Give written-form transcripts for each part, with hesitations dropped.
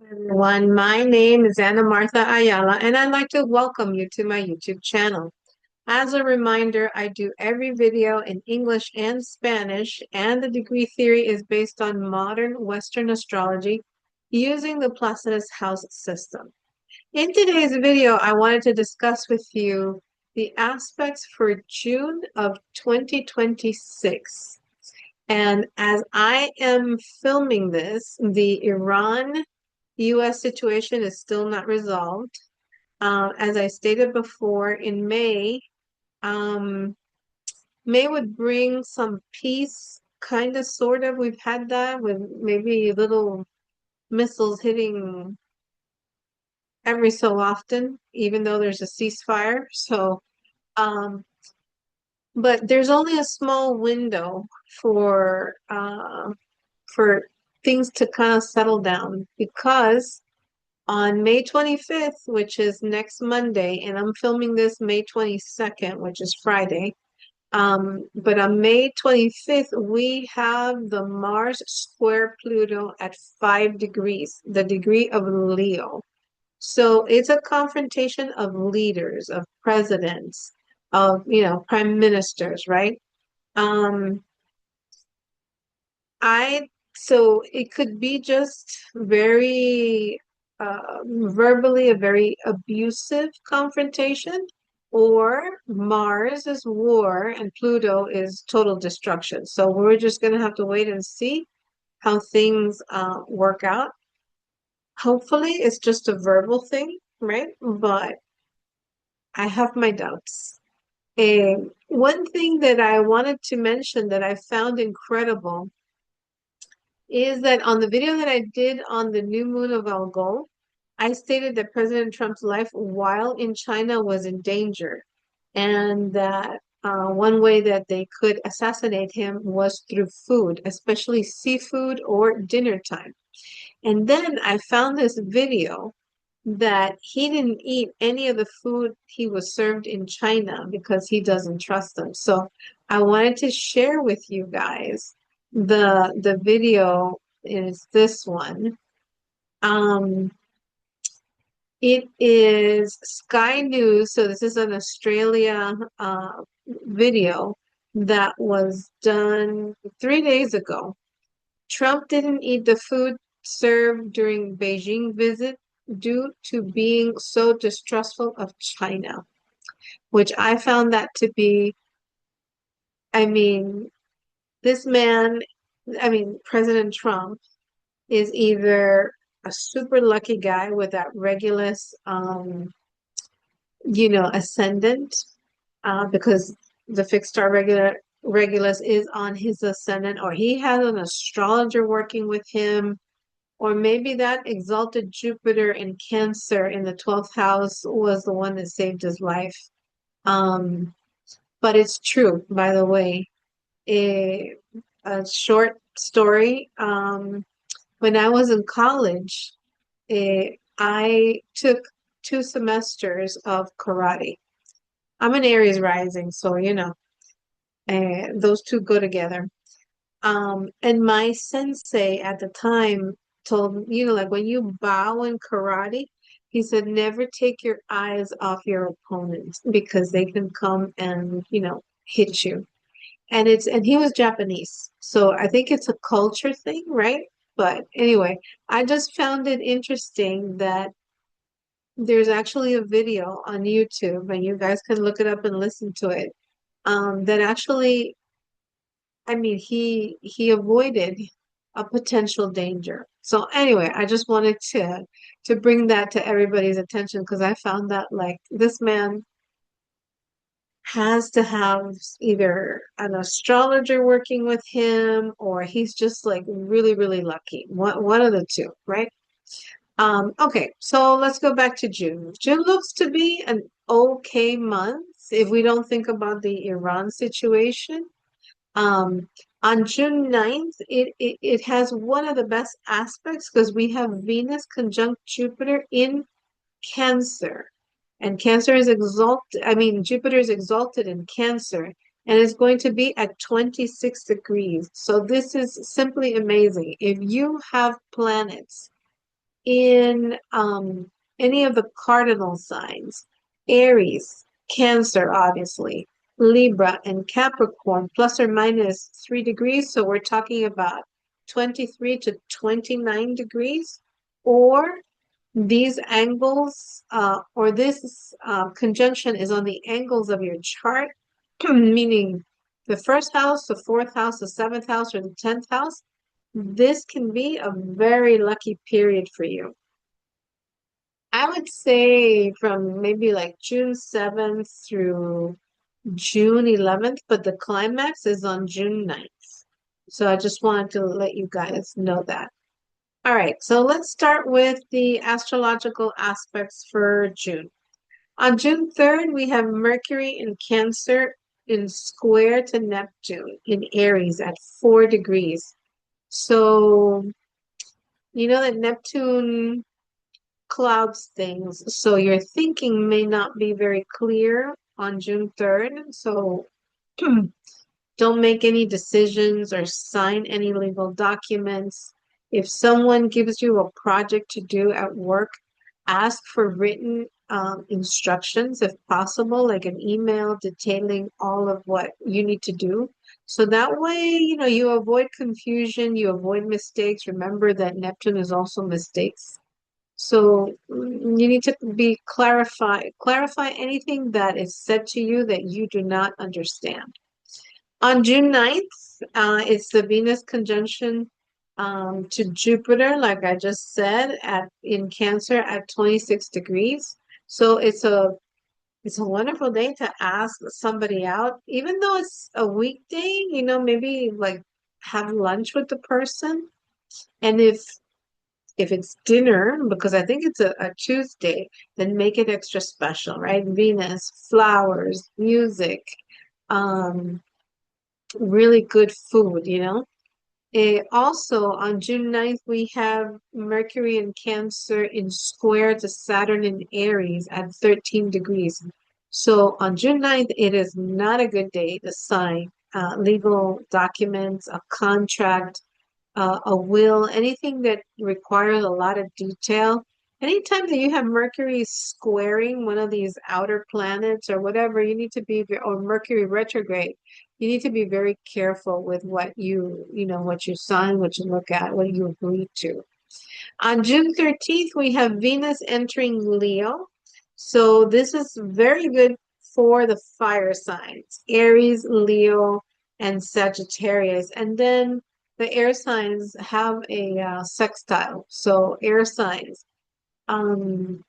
Everyone, my name is Ana Martha Ayala, and I'd like to welcome you to my YouTube channel. As a reminder, I do every video in English and Spanish, and the degree theory is based on modern Western astrology using the Placidus house system. In today's video, I wanted to discuss with you the aspects for June of 2026. And as I am filming this, the Iran US situation is still not resolved. As I stated before, in May, um, May would bring some peace, kind of, sort of. We've had that with maybe little missiles hitting every so often, even though there's a ceasefire. Um, but there's only a small window for things to kind of settle down because on May 25th, which is next Monday, and I'm filming this May 22nd, which is Friday. But on May 25th, we have the Mars square Pluto at 5 degrees, the degree of Leo. So it's a confrontation of leaders, of presidents, of, prime ministers, right? Um, I so it could be just very verbally a very abusive confrontation, or Mars is war and Pluto is total destruction. So we're just gonna have to wait and see how things work out. Hopefully, it's just a verbal thing, right? But I have my doubts. And one thing that I wanted to mention that I found incredible is that on the video that I did on the new moon of Algol, I stated that President Trump's life while in China was in danger, and that one way that they could assassinate him was through food, especially seafood or dinner time. And then I found this video that he didn't eat any of the food he was served in China because he doesn't trust them. So I wanted to share with you guys the video is this one. Um, it is Sky News, so this is an Australia video that was done 3 days ago. Trump didn't eat the food served during Beijing visit due to being so distrustful of China, which I found that to be, I mean, this man, President Trump is either a super lucky guy with that Regulus, ascendant, because the fixed star Regulus is on his ascendant, or he has an astrologer working with him, or maybe that exalted Jupiter in Cancer in the 12th house was the one that saved his life. Um, but it's true, by the way. A, a short story. When I was in college, I took 2 semesters of karate. I'm an Aries rising, so those two go together. And my sensei at the time told me, like when you bow in karate, he said, never take your eyes off your opponent because they can come and, hit you. And he was Japanese. So I think it's a culture thing, right? But anyway, I just found it interesting that there's actually a video on YouTube, and you guys can look it up and listen to it. That actually, he avoided a potential danger. So anyway, I just wanted to bring that to everybody's attention because I found that like this man has to have either an astrologer working with him or he's just like really, really lucky. One of the two, right? Okay, so let's go back to June. June looks to be an okay month if we don't think about the Iran situation. Um, on June 9th, it has one of the best aspects because we have Venus conjunct Jupiter in Cancer. And Cancer is Jupiter is exalted in Cancer and is going to be at 26 degrees. So this is simply amazing. If you have planets in any of the cardinal signs, Aries, Cancer, obviously, Libra, and Capricorn, plus or minus 3 degrees. So we're talking about 23 to 29 degrees, or these angles, or this conjunction is on the angles of your chart, meaning the first house, the fourth house, the seventh house, or the 10th house. This can be a very lucky period for you. I would say from maybe like June 7th through June 11th, but the climax is on June 9th. So I just wanted to let you guys know that. All right, so let's start with the astrological aspects for June. On June 3rd, we have Mercury in Cancer in square to Neptune in Aries at 4 degrees. So, you know that Neptune clouds things, so your thinking may not be very clear on June 3rd. So don't make any decisions or sign any legal documents. If someone gives you a project to do at work, ask for written instructions if possible, like an email detailing all of what you need to do. So that way, you avoid confusion, you avoid mistakes. Remember that Neptune is also mistakes. So you need to clarify anything that is said to you that you do not understand. On June 9th, it's the Venus conjunction to Jupiter, like I just said, in Cancer at 26 degrees. So it's a wonderful day to ask somebody out, even though it's a weekday, maybe like have lunch with the person. And if it's dinner, because I think it's a Tuesday, then make it extra special, right? Venus, flowers, music, um, really good food. Also, on June 9th, we have Mercury in Cancer in square to Saturn in Aries at 13 degrees. So on June 9th, it is not a good day to sign legal documents, a contract, a will, anything that requires a lot of detail. Anytime that you have Mercury squaring one of these outer planets or whatever, you need to be, or Mercury retrograde, you need to be very careful with what you sign, what you look at, what you agree to. On June 13th, we have Venus entering Leo. So this is very good for the fire signs, Aries, Leo, and Sagittarius. And then the air signs have a sextile. So air signs, um,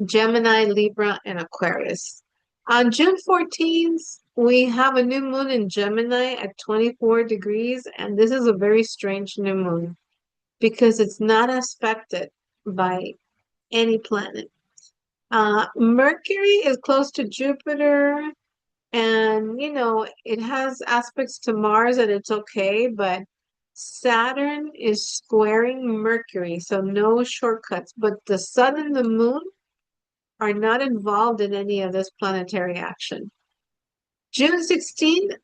Gemini, Libra, and Aquarius. On June 14th, we have a new moon in Gemini at 24 degrees, and this is a very strange new moon because it's not aspected by any planet. Mercury is close to Jupiter, and it has aspects to Mars, and it's okay, but Saturn is squaring Mercury, so no shortcuts. But the sun and the moon are not involved in any of this planetary action. June 16th,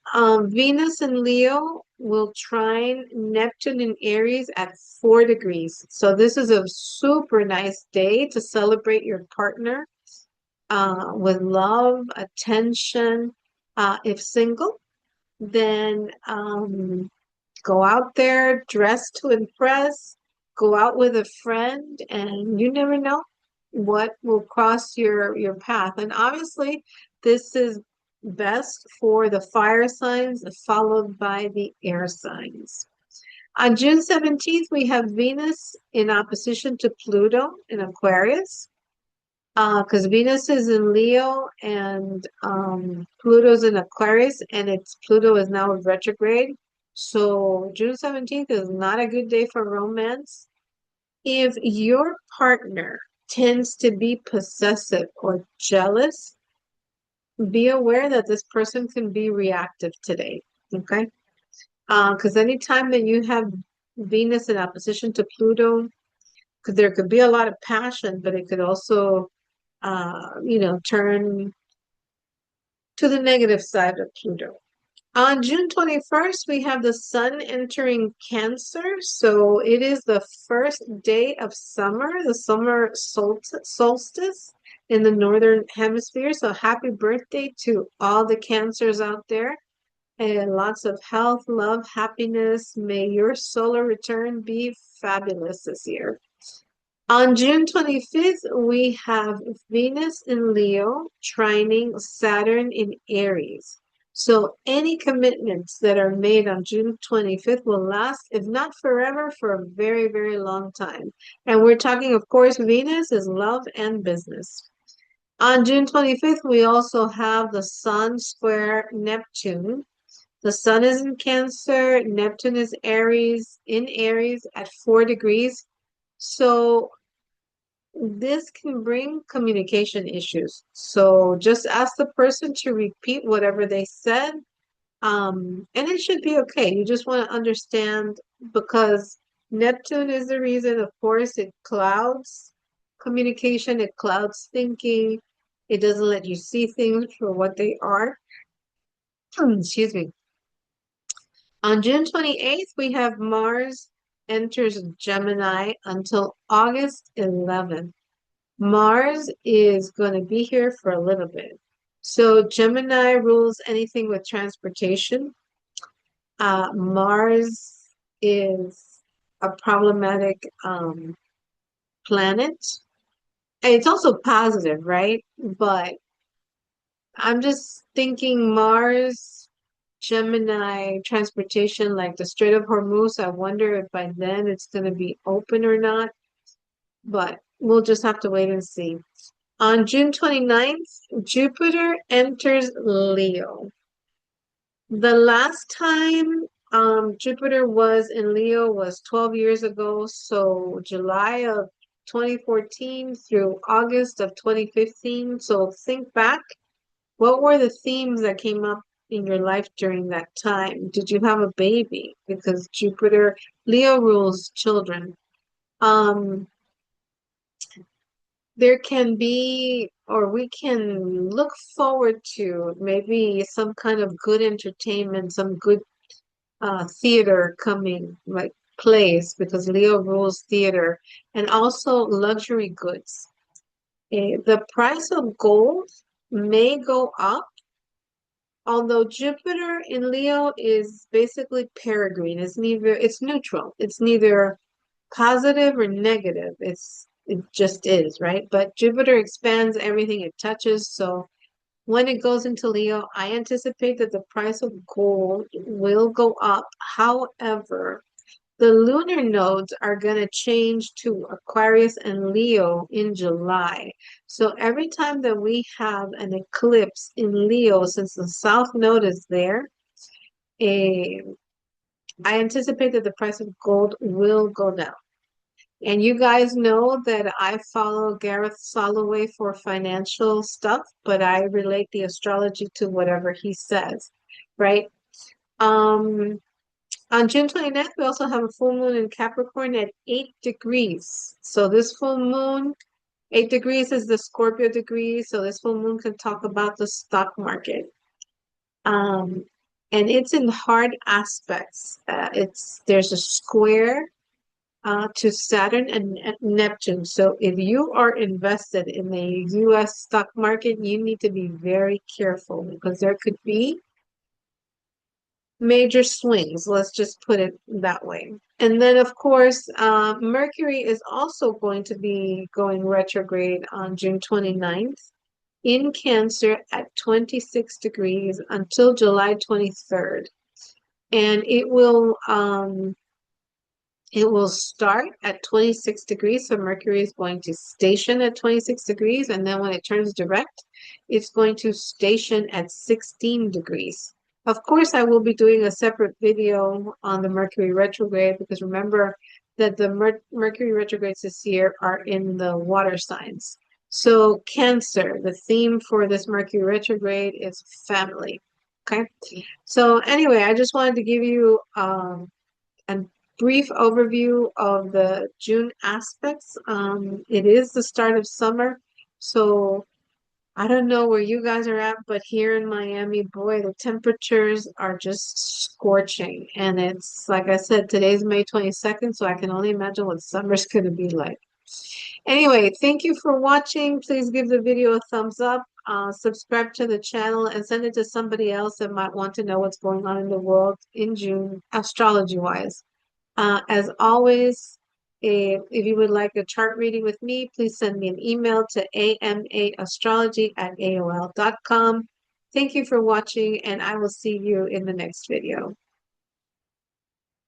Venus in Leo will trine Neptune in Aries at 4 degrees. So this is a super nice day to celebrate your partner with love, attention. If single, then go out there, dress to impress, go out with a friend, and you never know what will cross your path. And obviously, this is best for the fire signs, followed by the air signs. On June 17th, we have Venus in opposition to Pluto in Aquarius, because Venus is in Leo and Pluto's in Aquarius, and Pluto is now in retrograde. So June 17th is not a good day for romance. If your partner tends to be possessive or jealous, be aware that this person can be reactive today, okay? Because anytime that you have Venus in opposition to Pluto, because there could be a lot of passion, but it could also, turn to the negative side of Pluto. On June 21st, we have the sun entering Cancer. So it is the first day of summer, the summer solstice in the northern hemisphere. So happy birthday to all the Cancers out there. And lots of health, love, happiness. May your solar return be fabulous this year. On June 25th, we have Venus in Leo trining Saturn in Aries. So any commitments that are made on June 25th will last, if not forever, for a very, very long time. And we're talking, of course, Venus is love and business. On June 25th, we also have the Sun square Neptune. The Sun is in Cancer, Neptune is Aries, in Aries at 4 degrees. So this can bring communication issues. So just ask the person to repeat whatever they said. And it should be okay. You just want to understand because Neptune is the reason, of course, it clouds communication, it clouds thinking, it doesn't let you see things for what they are. Excuse me. On June 28th, we have Mars enters Gemini until August 11th. Mars is going to be here for a little bit. So Gemini rules anything with transportation. Mars is a problematic planet. And it's also positive, right? But I'm just thinking Mars, Gemini, transportation, like the Strait of Hormuz. I wonder if by then it's going to be open or not. But we'll just have to wait and see. On June 29th, Jupiter enters Leo. The last time Jupiter was in Leo was 12 years ago, so July of 2014 through August of 2015. So think back, what were the themes that came up in your life during that time? Did you have a baby? Because Jupiter, Leo rules children. Um, there can be, or we can look forward to maybe some kind of good entertainment, some good theater coming, like plays, because Leo rules theater, and also luxury goods. The price of gold may go up, although Jupiter in Leo is basically peregrine. It's neutral. It's neither positive or negative. It just is, right? But Jupiter expands everything it touches. So when it goes into Leo, I anticipate that the price of gold will go up. However, the lunar nodes are going to change to Aquarius and Leo in July. So every time that we have an eclipse in Leo, since the south node is there, eh, I anticipate that the price of gold will go down. And you guys know that I follow Gareth Soloway for financial stuff, but I relate the astrology to whatever he says, right? Um, on June 29th, we also have a full moon in Capricorn at 8 degrees. So this full moon, 8 degrees is the Scorpio degree. So this full moon can talk about the stock market. Um, and it's in hard aspects. There's a square to Saturn and Neptune. So if you are invested in the US stock market, you need to be very careful because there could be major swings. Let's just put it that way. And then, of course, Mercury is also going to be going retrograde on June 29th in Cancer at 26 degrees until July 23rd. And it will start at 26 degrees, so Mercury is going to station at 26 degrees, and then when it turns direct, it's going to station at 16 degrees. Of course, I will be doing a separate video on the Mercury retrograde because remember that the Mercury retrogrades this year are in the water signs. So Cancer, the theme for this Mercury retrograde is family. Okay. So anyway, I just wanted to give you a brief overview of the June aspects. It is the start of summer, so I don't know where you guys are at, but here in Miami, boy, the temperatures are just scorching. And it's like I said, today's May 22nd, so I can only imagine what summer's going to be like. Anyway, thank you for watching. Please give the video a thumbs up, subscribe to the channel, and send it to somebody else that might want to know what's going on in the world in June, astrology-wise. As always, if you would like a chart reading with me, please send me an email to amaastrology@aol.com. Thank you for watching, and I will see you in the next video.